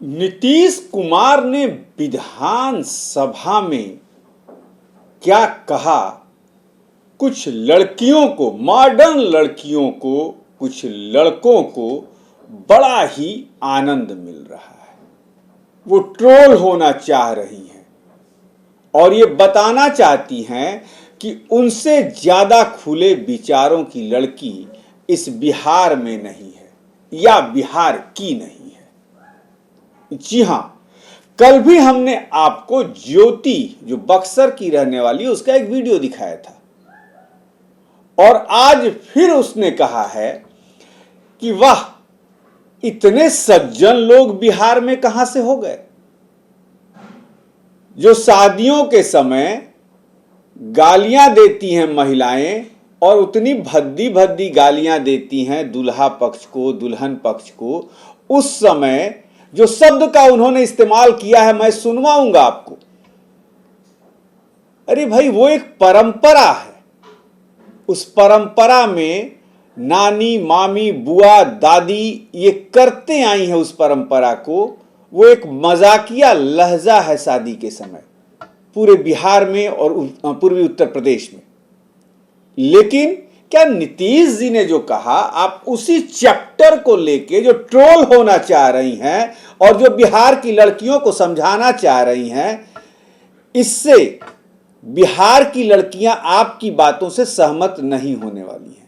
नीतीश कुमार ने विधानसभा में क्या कहा, कुछ लड़कियों को, मॉडर्न लड़कियों को, कुछ लड़कों को बड़ा ही आनंद मिल रहा है। वो ट्रोल होना चाह रही हैं और ये बताना चाहती हैं कि उनसे ज्यादा खुले विचारों की लड़की इस बिहार में नहीं है या बिहार की नहीं है। जी हां, कल भी हमने आपको ज्योति, जो बक्सर की रहने वाली है, उसका एक वीडियो दिखाया था और आज फिर उसने कहा है कि वाह, इतने सज्जन लोग बिहार में कहां से हो गए, जो शादियों के समय गालियां देती हैं महिलाएं और उतनी भद्दी भद्दी गालियां देती हैं दुल्हा पक्ष को, दुल्हन पक्ष को। उस समय जो शब्द का उन्होंने इस्तेमाल किया है, मैं सुनवाऊंगा आपको। अरे भाई, वो एक परंपरा है। उस परंपरा में नानी, मामी, बुआ, दादी ये करते आई हैं उस परंपरा को। वो एक मजाकिया लहजा है शादी के समय पूरे बिहार में और पूर्वी उत्तर प्रदेश में। लेकिन क्या नीतीश जी ने जो कहा, आप उसी चैप्टर को लेके जो ट्रोल होना चाह रही हैं और जो बिहार की लड़कियों को समझाना चाह रही हैं, इससे बिहार की लड़कियां आपकी बातों से सहमत नहीं होने वाली हैं।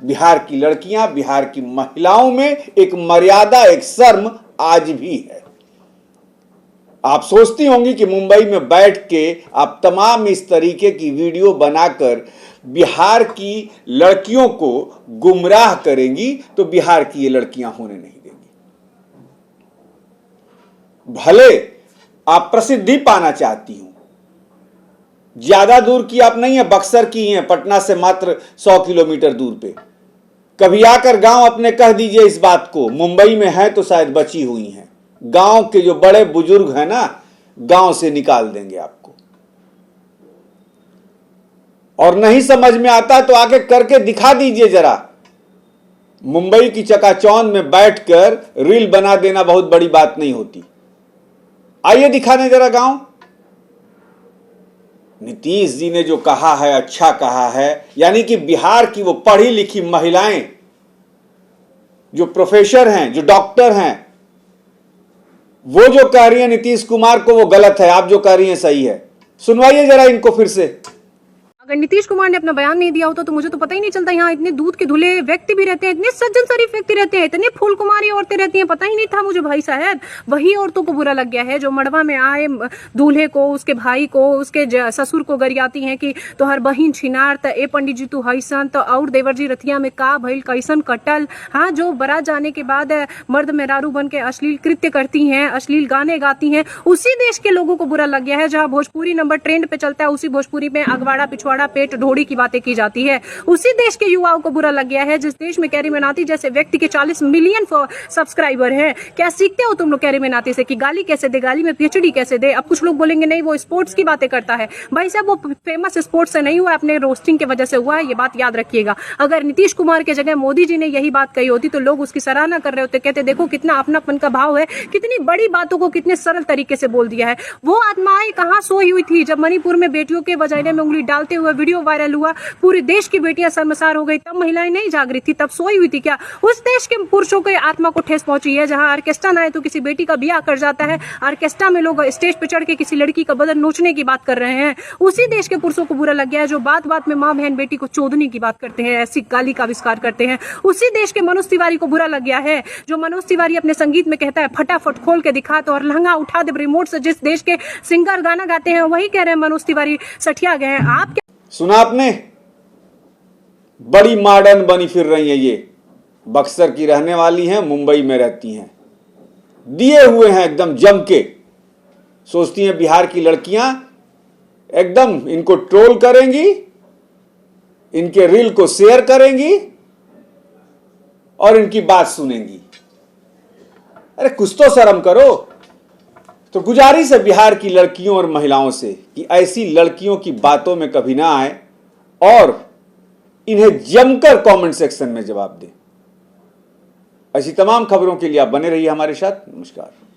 बिहार की लड़कियां, बिहार की महिलाओं में एक मर्यादा, एक शर्म आज भी है। आप सोचती होंगी कि मुंबई में बैठ के आप तमाम इस तरीके की वीडियो बनाकर बिहार की लड़कियों को गुमराह करेंगी, तो बिहार की ये लड़कियां होने नहीं देंगी। भले आप प्रसिद्धि पाना चाहती हो, ज्यादा दूर की आप नहीं है, बक्सर की हैं, पटना से मात्र 100 किलोमीटर दूर पे। कभी आकर गांव अपने कह दीजिए इस बात को। मुंबई में है तो शायद बची हुई हैं, गांव के जो बड़े बुजुर्ग हैं ना, गांव से निकाल देंगे आपको। और नहीं समझ में आता तो आके करके दिखा दीजिए जरा। मुंबई की चकाचौंध में बैठकर रील बना देना बहुत बड़ी बात नहीं होती। आइए दिखाने जरा गांव। नीतीश जी ने जो कहा है, अच्छा कहा है। यानी कि बिहार की वो पढ़ी लिखी महिलाएं, जो प्रोफेसर हैं, जो डॉक्टर हैं, वो जो कह रही है नीतीश कुमार को, वो गलत है। आप जो कह रही हैं सही है। सुनवाइए जरा इनको फिर से। अगर नीतीश कुमार ने अपना बयान नहीं दिया होता तो मुझे तो पता ही नहीं चलता। यहाँ इतने दूध के धुले व्यक्ति भी रहते हैं, इतने सज्जन शरीफ व्यक्ति रहते हैं, इतने फूल कुमारी औरतें रहती हैं, पता ही नहीं था मुझे भाई साहब। वही औरतों को बुरा लग गया है जो मड़वा में आए दूल्हे को, उसके भाई को, उसके ससुर को गरियाती हैं कि तोहर बहिन छिनार त ए पंडित जी तू हैसन तो और देवर जी रथिया में का भइल कैसन कटल। हाँ, जो बारात जाने के बाद मर्द मेहरारू बन के अश्लील कृत्य करती हैं, अश्लील गाने गाती हैं, उसी देश के लोगों को बुरा लग गया है। जहाँ भोजपुरी नंबर ट्रेंड पे चलता है, उसी भोजपुरी में अगवाड़ा पिछवाड़ा पेट ढोड़ी की बातें की जाती है। उसी देश के युवाओं को बुरा लग गया है जिस देश में कैरी मिनाती जैसे व्यक्ति के 40 मिलियन सब्सक्राइबर हैं। क्या सीखते हो तुम लोग कैरी मिनाती से कि गाली कैसे दे, गाली में पीएचडी कैसे दे। अब कुछ लोग बोलेंगे नहीं वो स्पोर्ट्स की बातें करता है। भाई साहब, वो फेमस स्पोर्ट्स से नहीं हुआ, अपने रोस्टिंग की वजह से हुआ है। ये बात याद रखिएगा। अगर नीतीश कुमार के जगह मोदी जी ने यही बात कही होती तो लोग उसकी सराहना कर रहे होते, कहते देखो कितना अपनापन का भाव है, कितनी बड़ी बातों को कितने सरल तरीके से बोल दिया है। वो आत्माएं कहाँ सोई हुई थी जब मणिपुर में बेटियों के वजाइने में उंगली डालते हुए वीडियो वायरल हुआ, पूरे देश की बेटियां शर्मसार हो गई। तब महिलाएं नहीं जागृत थी, तब सोई हुई थी क्या? उस देश के पुरुषों के आत्मा को ठेस पहुंची है जहां ऑर्केस्ट्रा ना है तो किसी बेटी का ब्याह कर जाता है। ऑर्केस्ट्रा में लोग स्टेज पे चढ़ के किसी लड़की का बदन नोचने की बात कर रहे हैं। उसी देश के पुरुषों को बुरा लग गया है जो बात बात में मां बहन बेटी को चोदने की बात करते हैं, ऐसी गाली का आविष्कार करते हैं। उसी देश के मनोज तिवारी को बुरा लग गया है जो मनोज तिवारी अपने संगीत में कहता है फटाफट खोल के दिखा तो और लहंगा उठा दे रिमोट से। जिस देश के सिंगर गाना गाते हैं वही कह रहे हैं मनोज तिवारी सठिया गए हैं। आप सुना आपने? बड़ी मॉडर्न बनी फिर रही है ये। बक्सर की रहने वाली हैं, मुंबई में रहती हैं, दिए हुए हैं एकदम जम के। सोचती हैं बिहार की लड़कियां एकदम इनको ट्रोल करेंगी, इनके रील को शेयर करेंगी और इनकी बात सुनेंगी। अरे कुछ तो शर्म करो। तो गुजारिश है बिहार की लड़कियों और महिलाओं से कि ऐसी लड़कियों की बातों में कभी ना आए और इन्हें जमकर कमेंट सेक्शन में जवाब दें। ऐसी तमाम खबरों के लिए आप बने रहिए हमारे साथ। नमस्कार।